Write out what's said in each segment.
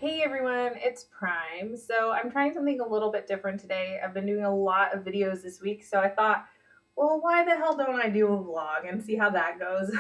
Hey everyone, it's Prime. So I'm trying something a little bit different today. I've been doing a lot of videos this week, so I thought, well, why the hell don't I do a vlog and see how that goes?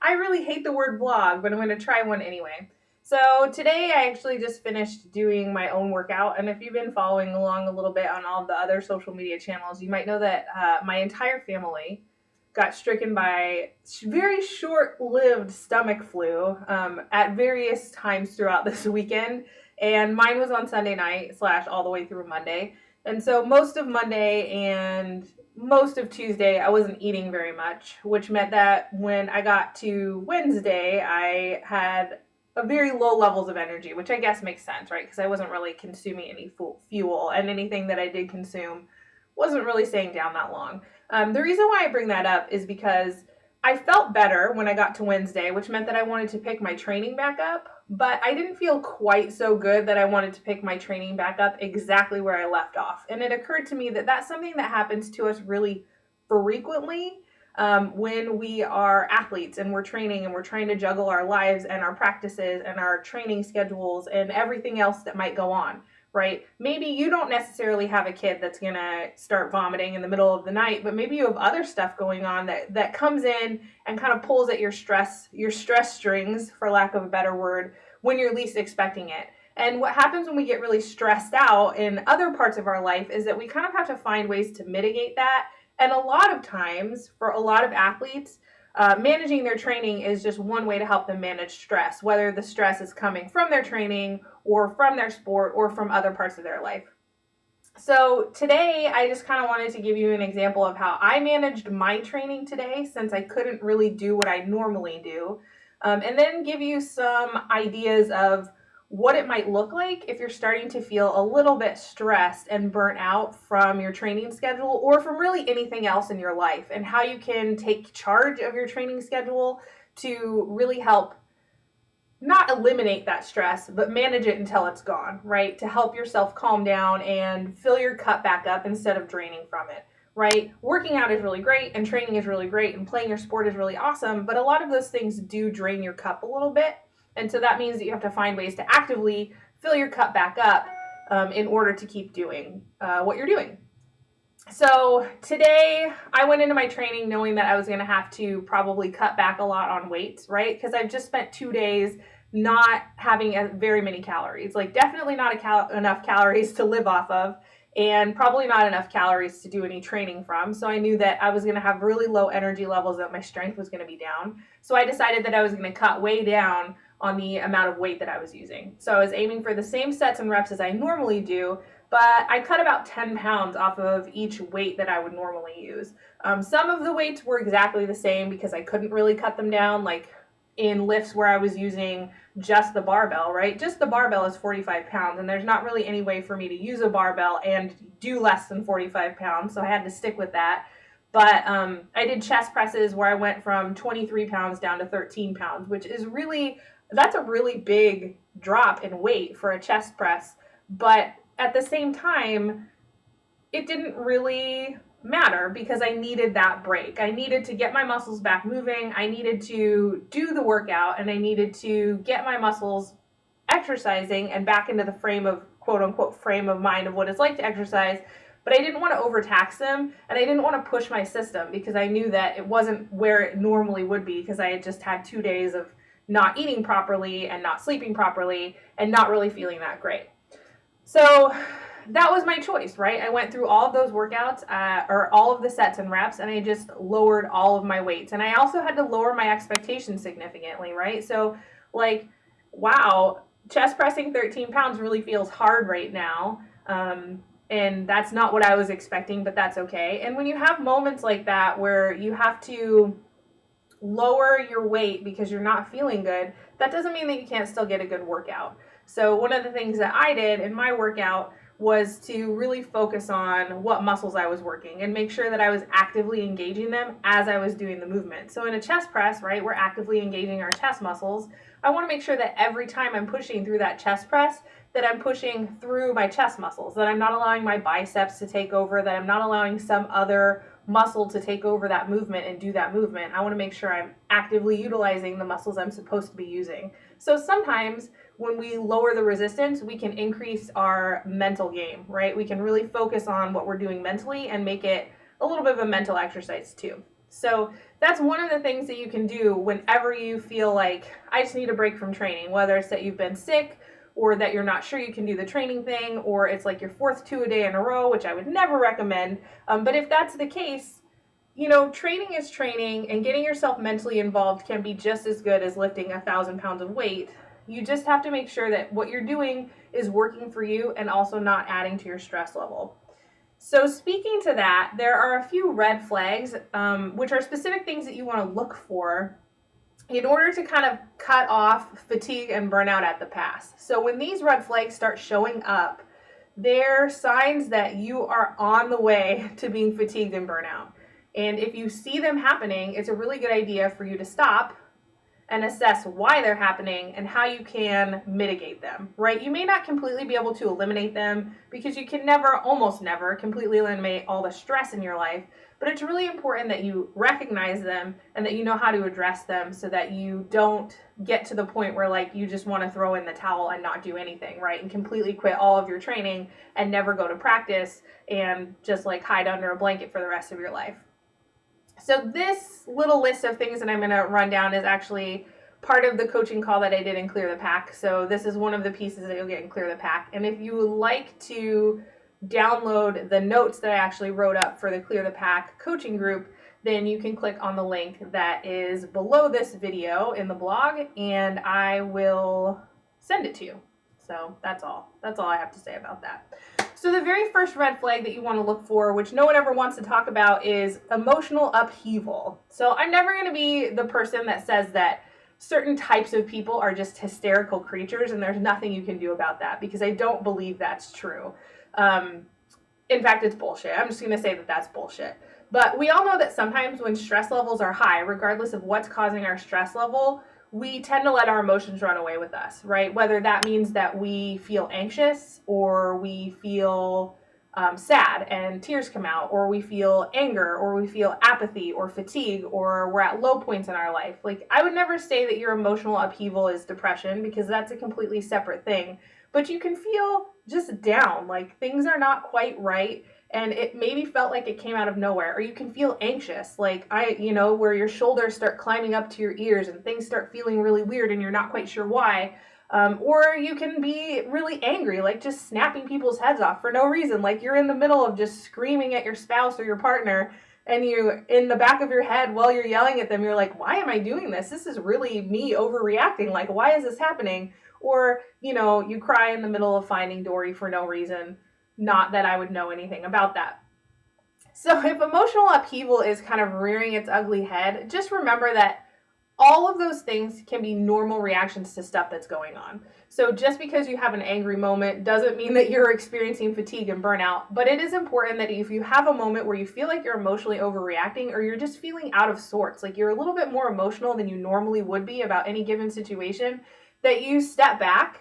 I really hate the word vlog, but I'm going to try one anyway. So today I actually just finished doing my own workout, and if you've been following along a little bit on all the other social media channels, you might know that my entire family got stricken by very short-lived stomach flu at various times throughout this weekend, and mine was on Sunday night / all the way through Monday. And so most of Monday and most of Tuesday I wasn't eating very much, which meant that when I got to Wednesday I had a very low levels of energy, which I guess makes sense, right? Because I wasn't really consuming any fuel, and anything that I did consume wasn't really staying down that long. The reason why I bring that up is because I felt better when I got to Wednesday, which meant that I wanted to pick my training back up, but I didn't feel quite so good that I wanted to pick my training back up exactly where I left off. And it occurred to me that that's something that happens to us really frequently when we are athletes and we're training and we're trying to juggle our lives and our practices and our training schedules and everything else that might go on. Right? Maybe you don't necessarily have a kid that's going to start vomiting in the middle of the night, but maybe you have other stuff going on that comes in and kind of pulls at your stress strings, for lack of a better word, when you're least expecting it. And what happens when we get really stressed out in other parts of our life is that we kind of have to find ways to mitigate that. And a lot of times, for a lot of athletes, managing their training is just one way to help them manage stress, whether the stress is coming from their training or from their sport or from other parts of their life. So today I just kind of wanted to give you an example of how I managed my training today, since I couldn't really do what I normally do, and then give you some ideas of what it might look like if you're starting to feel a little bit stressed and burnt out from your training schedule or from really anything else in your life, and how you can take charge of your training schedule to really help not eliminate that stress, but manage it until it's gone, right? To help yourself calm down and fill your cup back up instead of draining from it, right? Working out is really great and training is really great and playing your sport is really awesome, but a lot of those things do drain your cup a little bit. And so that means that you have to find ways to actively fill your cup back up in order to keep doing what you're doing. So today I went into my training knowing that I was going to have to probably cut back a lot on weight, right? Because I've just spent 2 days not having very many calories, like definitely not enough calories to live off of, and probably not enough calories to do any training from. So I knew that I was going to have really low energy levels, that my strength was going to be down. So I decided that I was going to cut way down on the amount of weight that I was using. So I was aiming for the same sets and reps as I normally do, but I cut about 10 pounds off of each weight that I would normally use. Some of the weights were exactly the same because I couldn't really cut them down, like in lifts where I was using just the barbell, right? Just the barbell is 45 pounds, and there's not really any way for me to use a barbell and do less than 45 pounds, so I had to stick with that. But I did chest presses where I went from 23 pounds down to 13 pounds, which is that's a really big drop in weight for a chest press. But at the same time, it didn't really matter because I needed that break. I needed to get my muscles back moving. I needed to do the workout, and I needed to get my muscles exercising and back into the frame of, quote unquote, frame of mind of what it's like to exercise. But I didn't want to overtax them, and I didn't want to push my system because I knew that it wasn't where it normally would be, because I had just had 2 days of not eating properly and not sleeping properly and not really feeling that great. So that was my choice, right? I went through all of those workouts, or all of the sets and reps, and I just lowered all of my weights. And I also had to lower my expectations significantly, right? So like, wow, chest pressing 13 pounds really feels hard right now. And that's not what I was expecting, but that's okay. And when you have moments like that where you have to lower your weight because you're not feeling good, that doesn't mean that you can't still get a good workout. So one of the things that I did in my workout was to really focus on what muscles I was working and make sure that I was actively engaging them as I was doing the movement. So in a chest press, right, we're actively engaging our chest muscles. I want to make sure that every time I'm pushing through that chest press, that I'm pushing through my chest muscles, that I'm not allowing my biceps to take over, that I'm not allowing some other muscle to take over that movement and do that movement. I want to make sure I'm actively utilizing the muscles I'm supposed to be using. So sometimes when we lower the resistance, we can increase our mental game, right? We can really focus on what we're doing mentally and make it a little bit of a mental exercise too. So that's one of the things that you can do whenever you feel like, I just need a break from training, whether it's that you've been sick or that you're not sure you can do the training thing, or it's like your fourth 2-a-day in a row, which I would never recommend. But if that's the case, training is training, and getting yourself mentally involved can be just as good as lifting 1,000 pounds of weight. You just have to make sure that what you're doing is working for you and also not adding to your stress level. So speaking to that, there are a few red flags, which are specific things that you want to look for in order to kind of cut off fatigue and burnout at the pass. So when these red flags start showing up, they're signs that you are on the way to being fatigued and burnout. And if you see them happening, it's a really good idea for you to stop and assess why they're happening and how you can mitigate them, right? You may not completely be able to eliminate them because you can almost never completely eliminate all the stress in your life, but it's really important that you recognize them and that you know how to address them so that you don't get to the point where like you just want to throw in the towel and not do anything, right? And completely quit all of your training and never go to practice and just like hide under a blanket for the rest of your life. So this little list of things that I'm going to run down is actually part of the coaching call that I did in Clear the Pack. So this is one of the pieces that you'll get in Clear the Pack. And if you would like to download the notes that I actually wrote up for the Clear the Pack coaching group, then you can click on the link that is below this video in the blog, and I will send it to you. So that's all I have to say about that. So the very first red flag that you want to look for, which no one ever wants to talk about, is emotional upheaval. So I'm never going to be the person that says that certain types of people are just hysterical creatures and there's nothing you can do about that, because I don't believe that's true. In fact, it's bullshit. I'm just going to say that that's bullshit. But we all know that sometimes when stress levels are high, regardless of what's causing our stress level, we tend to let our emotions run away with us, right? Whether that means that we feel anxious or we feel sad and tears come out, or we feel anger, or we feel apathy or fatigue, or we're at low points in our life. Like, I would never say that your emotional upheaval is depression, because that's a completely separate thing. But you can feel just down, like things are not quite right, and it maybe felt like it came out of nowhere. Or you can feel anxious, like where your shoulders start climbing up to your ears and things start feeling really weird and you're not quite sure why. Or you can be really angry, like just snapping people's heads off for no reason. Like you're in the middle of just screaming at your spouse or your partner, and you, in the back of your head while you're yelling at them, you're like, why am I doing this? This is really me overreacting. Like, why is this happening? Or, you cry in the middle of Finding Dory for no reason. Not that I would know anything about that. So if emotional upheaval is kind of rearing its ugly head, just remember that all of those things can be normal reactions to stuff that's going on. So just because you have an angry moment doesn't mean that you're experiencing fatigue and burnout, but it is important that if you have a moment where you feel like you're emotionally overreacting, or you're just feeling out of sorts, like you're a little bit more emotional than you normally would be about any given situation, that you step back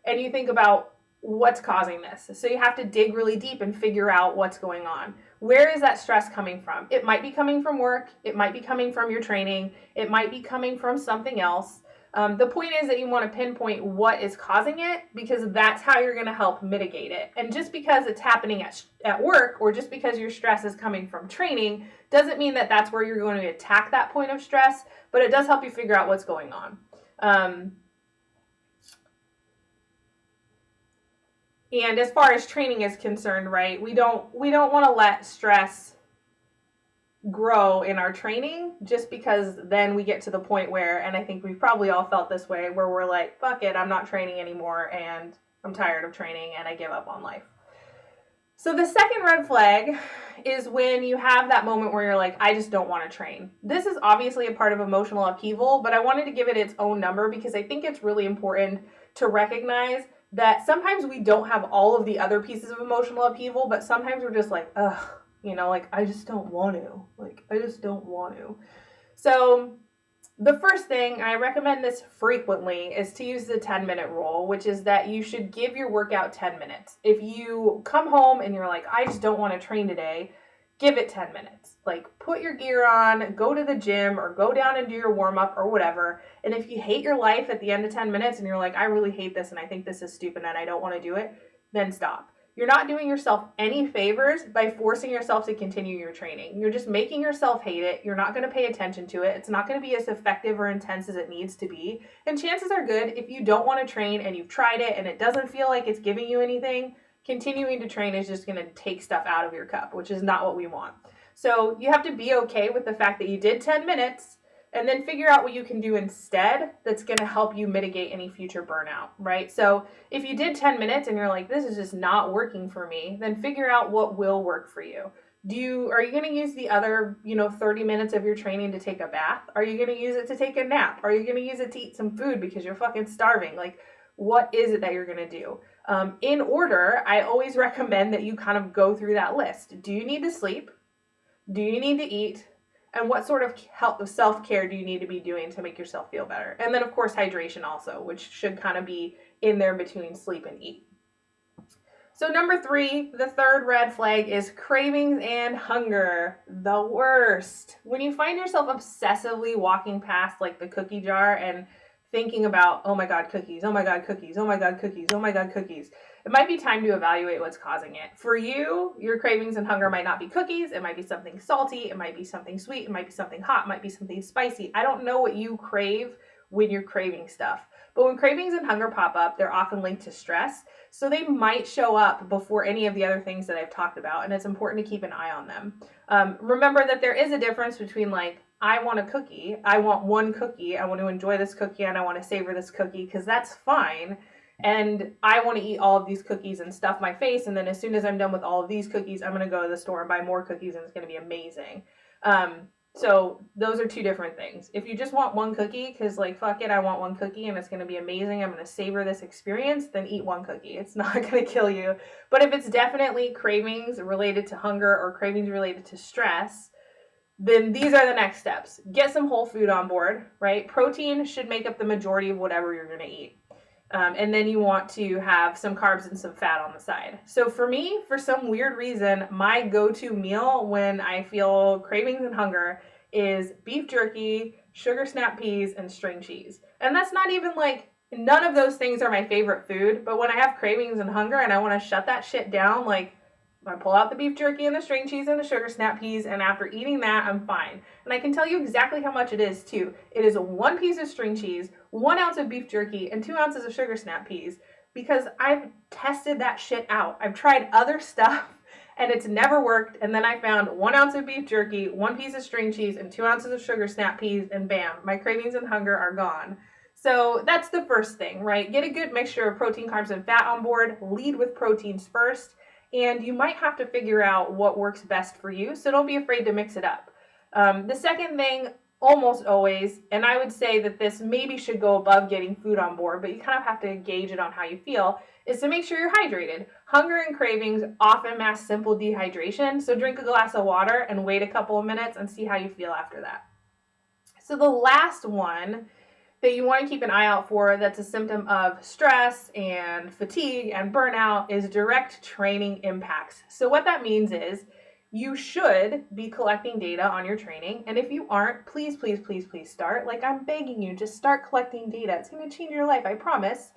and you think about what's causing this. So you have to dig really deep and figure out what's going on. Where is that stress coming from? It might be coming from work. It might be coming from your training. It might be coming from something else. The point is that you want to pinpoint what is causing it, because that's how you're going to help mitigate it. And just because it's happening at work, or just because your stress is coming from training, doesn't mean that that's where you're going to attack that point of stress, but it does help you figure out what's going on. And as far as training is concerned, right, we don't want to let stress grow in our training, just because then we get to the point where, and I think we've probably all felt this way, where we're like, fuck it, I'm not training anymore, and I'm tired of training, and I give up on life. So the second red flag is when you have that moment where you're like, I just don't want to train. This is obviously a part of emotional upheaval, but I wanted to give it its own number because I think it's really important to recognize that sometimes we don't have all of the other pieces of emotional upheaval, but sometimes we're just like, ugh, like, I just don't want to. Like, I just don't want to. So the first thing, I recommend this frequently, is to use the 10-minute rule, which is that you should give your workout 10 minutes. If you come home and you're like, I just don't want to train today, give it 10 minutes. Like, put your gear on, go to the gym, or go down and do your warm-up or whatever. And if you hate your life at the end of 10 minutes and you're like, I really hate this and I think this is stupid and I don't want to do it, then stop. You're not doing yourself any favors by forcing yourself to continue your training. You're just making yourself hate it. You're not going to pay attention to it. It's not going to be as effective or intense as it needs to be. And chances are good, if you don't want to train and you've tried it and it doesn't feel like it's giving you anything, continuing to train is just going to take stuff out of your cup, which is not what we want. So you have to be okay with the fact that you did 10 minutes and then figure out what you can do instead that's going to help you mitigate any future burnout, right? So if you did 10 minutes and you're like, this is just not working for me, then figure out what will work for you. Are you going to use the other, 30 minutes of your training to take a bath? Are you going to use it to take a nap? Are you going to use it to eat some food because you're fucking starving? Like, what is it that you're going to do? In order, I always recommend that you kind of go through that list. Do you need to sleep? Do you need to eat? And what sort of self-care do you need to be doing to make yourself feel better? And then, of course, hydration also, which should kind of be in there between sleep and eat. So number 3, the third red flag is cravings and hunger. The worst. When you find yourself obsessively walking past like the cookie jar and thinking about, oh my God, cookies, oh my God, cookies, oh my God, cookies, oh my God, cookies, it might be time to evaluate what's causing it. For you, your cravings and hunger might not be cookies. It might be something salty. It might be something sweet. It might be something hot. It might be something spicy. I don't know what you crave when you're craving stuff. But when cravings and hunger pop up, they're often linked to stress. So they might show up before any of the other things that I've talked about. And it's important to keep an eye on them. Remember that there is a difference between like, I want a cookie. I want one cookie. I want to enjoy this cookie and I want to savor this cookie because that's fine. And I want to eat all of these cookies and stuff my face. And then as soon as I'm done with all of these cookies, I'm going to go to the store and buy more cookies and it's going to be amazing. So those are two different things. If you just want one cookie because like, fuck it, I want one cookie and it's going to be amazing, I'm going to savor this experience, then eat one cookie. It's not going to kill you. But if it's definitely cravings related to hunger or cravings related to stress, then these are the next steps. Get some whole food on board, right? Protein should make up the majority of whatever you're going to eat. And then you want to have some carbs and some fat on the side. So for me, for some weird reason, my go-to meal when I feel cravings and hunger is beef jerky, sugar snap peas, and string cheese. And that's not even like, none of those things are my favorite food, but when I have cravings and hunger and I want to shut that shit down, like, I pull out the beef jerky and the string cheese and the sugar snap peas, and after eating that, I'm fine. And I can tell you exactly how much it is, too. It is 1 piece of string cheese, 1 ounce of beef jerky, and 2 ounces of sugar snap peas, because I've tested that shit out. I've tried other stuff, and it's never worked, and then I found 1 ounce of beef jerky, 1 piece of string cheese, and 2 ounces of sugar snap peas, and bam, my cravings and hunger are gone. So that's the first thing, right? Get a good mixture of protein, carbs, and fat on board. Lead with proteins first. And you might have to figure out what works best for you, so don't be afraid to mix it up. The second thing, almost always, and I would say that this maybe should go above getting food on board, but you kind of have to gauge it on how you feel, is to make sure you're hydrated. Hunger and cravings often mask simple dehydration, so drink a glass of water and wait a couple of minutes and see how you feel after that. So the last one that you want to keep an eye out for that's a symptom of stress and fatigue and burnout is direct training impacts. So what that means is you should be collecting data on your training. And if you aren't, please, please, please, please start. Like, I'm begging you, just start collecting data. It's going to change your life, I promise.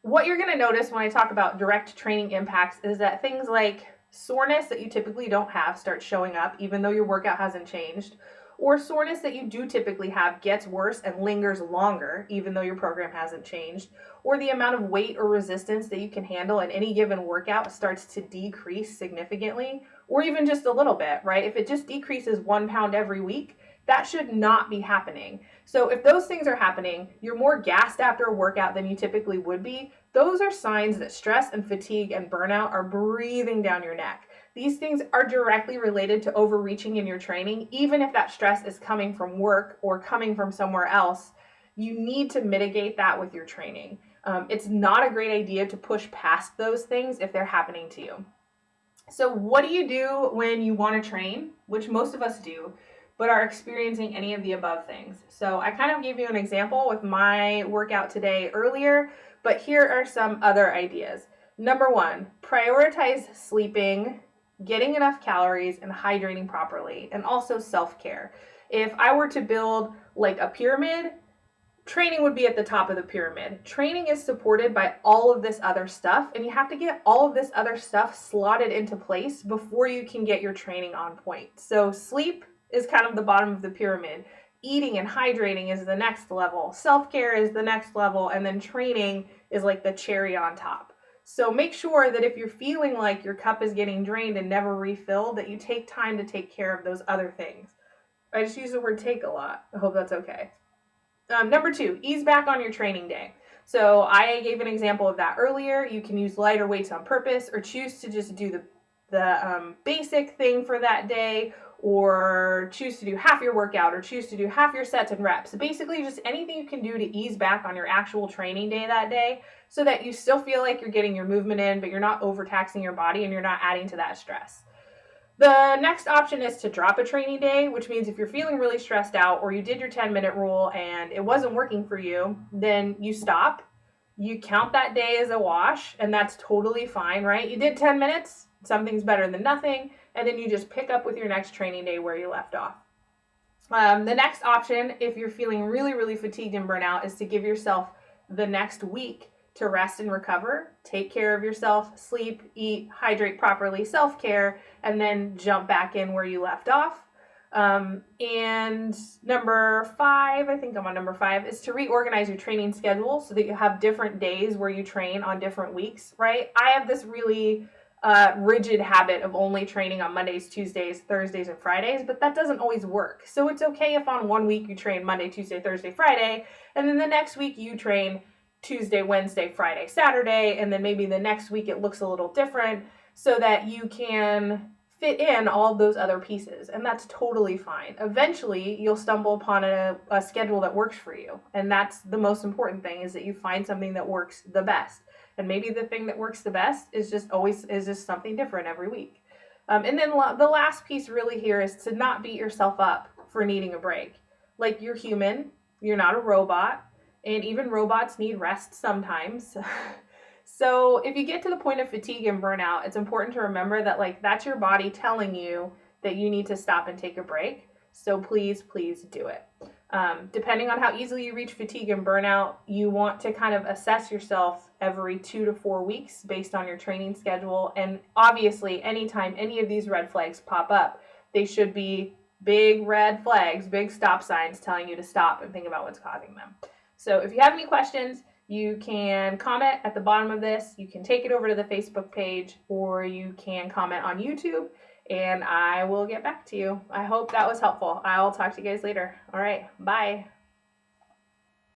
What you're going to notice when I talk about direct training impacts is that things like soreness that you typically don't have start showing up even though your workout hasn't changed. Or soreness that you do typically have gets worse and lingers longer, even though your program hasn't changed. Or the amount of weight or resistance that you can handle in any given workout starts to decrease significantly, or even just a little bit, right? If it just decreases 1 pound every week, that should not be happening. So if those things are happening, you're more gassed after a workout than you typically would be, those are signs that stress and fatigue and burnout are breathing down your neck. These things are directly related to overreaching in your training. Even if that stress is coming from work or coming from somewhere else, you need to mitigate that with your training. It's not a great idea to push past those things if they're happening to you. So what do you do when you want to train, which most of us do, but are experiencing any of the above things? So I kind of gave you an example with my workout today earlier, but here are some other ideas. Number 1, prioritize sleeping getting enough calories and hydrating properly, and also self-care. If I were to build like a pyramid, training would be at the top of the pyramid. Training is supported by all of this other stuff, and you have to get all of this other stuff slotted into place before you can get your training on point. So sleep is kind of the bottom of the pyramid. Eating and hydrating is the next level. Self-care is the next level, and then training is like the cherry on top. So make sure that if you're feeling like your cup is getting drained and never refilled, that you take time to take care of those other things. I just use the word take a lot. I hope that's okay. Number 2, ease back on your training day. So I gave an example of that earlier. You can use lighter weights on purpose, or choose to just do the basic thing for that day, or choose to do half your workout, or choose to do half your sets and reps. So basically just anything you can do to ease back on your actual training day that day, so that you still feel like you're getting your movement in, but you're not overtaxing your body and you're not adding to that stress. The next option is to drop a training day, which means if you're feeling really stressed out, or you did your 10-minute rule and it wasn't working for you, then you stop. You count that day as a wash, and that's totally fine, right? You did 10 minutes, something's better than nothing, and then you just pick up with your next training day where you left off. The next option, if you're feeling really, really fatigued and burnout, is to give yourself the next week to rest and recover, take care of yourself, sleep, eat, hydrate properly, self-care, and then jump back in where you left off. And number 5, I think I'm on number 5, is to reorganize your training schedule so that you have different days where you train on different weeks, right? I have this really rigid habit of only training on Mondays, Tuesdays, Thursdays, and Fridays, but that doesn't always work. So it's okay if on one week you train Monday, Tuesday, Thursday, Friday, and then the next week you train Tuesday, Wednesday, Friday, Saturday, and then maybe the next week it looks a little different, so that you can fit in all of those other pieces, and that's totally fine. Eventually, you'll stumble upon a schedule that works for you, and that's the most important thing, is that you find something that works the best. And maybe the thing that works the best is just something different every week. And then the last piece really here is to not beat yourself up for needing a break. Like, you're human, you're not a robot, and even robots need rest sometimes. So if you get to the point of fatigue and burnout, it's important to remember that, like, that's your body telling you that you need to stop and take a break. So please, please do it. Depending on how easily you reach fatigue and burnout, you want to kind of assess yourself every 2 to 4 weeks based on your training schedule. And obviously, anytime any of these red flags pop up, they should be big red flags, big stop signs telling you to stop and think about what's causing them. So if you have any questions, you can comment at the bottom of this. You can take it over to the Facebook page, or you can comment on YouTube, and I will get back to you. I hope that was helpful. I'll talk to you guys later. All right, bye.